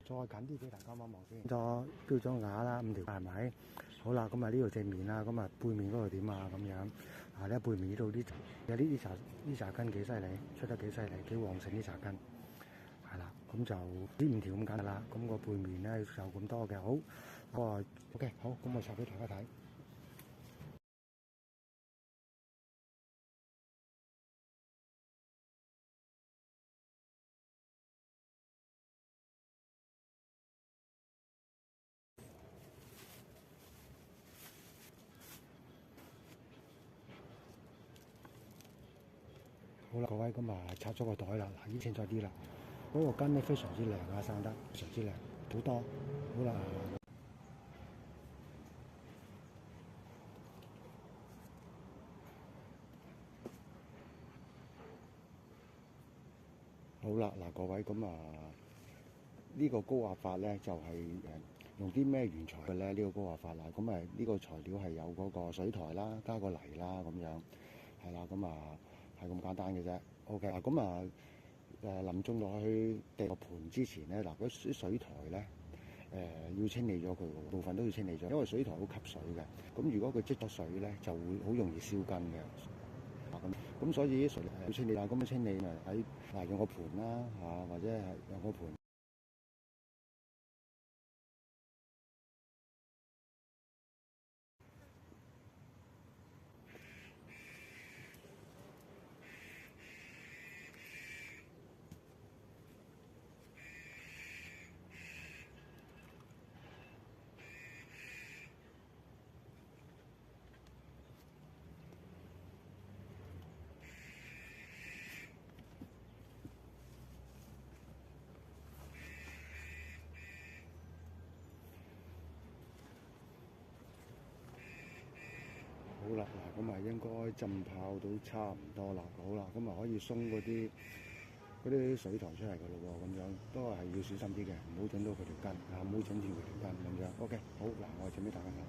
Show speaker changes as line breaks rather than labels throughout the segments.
再近啲俾大家望望先。咗標咗瓦啦，5條係咪？好啦，咁啊呢度正面啦，咁啊背面嗰度點啊咁樣？啊呢背面呢度啲有呢茶根幾犀利，出得幾犀利，幾旺盛啲茶根。係啦，咁就呢5條咁簡單啦。咁個背面咧就咁多嘅。好，OK， 好，咁我插俾大家睇。好啦，各位咁啊拆咗個袋啦，嗱，依清楚啲啦。嗰個根咧非常之靚啊，生得非常之靚，好多。好啦，好啦，嗱，各位咁啊，呢個高壓法咧就係用啲咩原材嘅咧？呢個高壓法啦，咁啊呢個材料係有嗰個水苔啦，加個泥啦咁樣，係啦，咁啊係咁簡單嘅啫。OK，嗱咁啊臨種落去地個盤之前咧，嗱嗰啲水苔咧要清理咗佢，部分都要清理咗，因為水苔好吸水嘅。咁如果佢積咗水咧，就會好容易燒根嘅。咁所以啲水要清理啦，咁樣清理咪用個盤啦或者係用個盤。好啦，嗱咁啊應該浸泡到差唔多啦，好啦，咁啊可以鬆嗰啲水苔出嚟嘅咯喎，咁樣都係要小心啲嘅，唔好整到佢條根，唔好整住佢條根咁樣。OK， 好嗱，我整俾大家睇。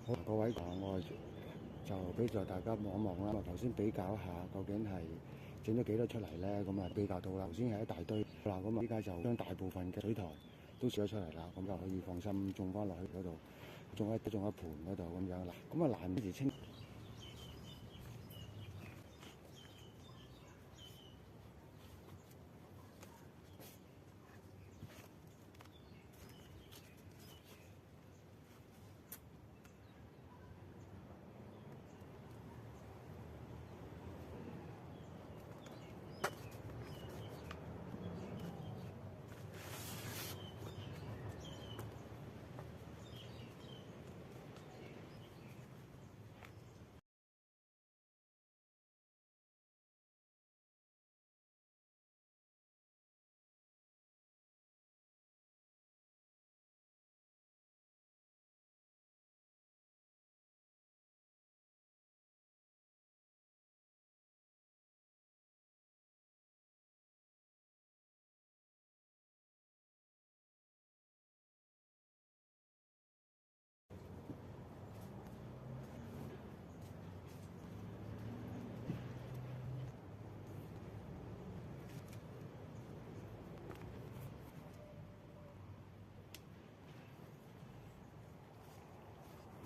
好，各位我就俾咗大家望一望啦。頭先比較一下，究竟係整咗幾多出嚟咧？咁啊比較到啦。頭先係一大堆嗱，咁啊依家就將大部分嘅水苔都試咗出嚟啦，咁就可以放心種翻落去嗰度，種喺盤嗰度咁樣啦。咁啊難時清。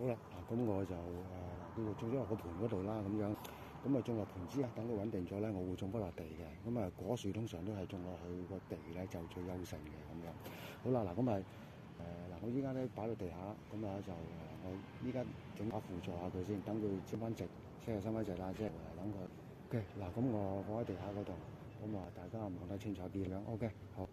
好啦，嗱咁我就叫做種咗落個盤嗰度啦，咁樣咁啊種落盤之後，等佢穩定咗咧，我會種翻落地嘅。咁啊果樹通常都係種落去個地咧就最優勝嘅咁樣。好啦，嗱咁啊我依家咧擺到地下，咁啊就我依家整下輔助下佢先，等佢升翻直，即係升翻直啦，即係等佢。OK，嗱咁我放喺地下嗰度，咁啊大家望得清楚啲咁樣。OK，好。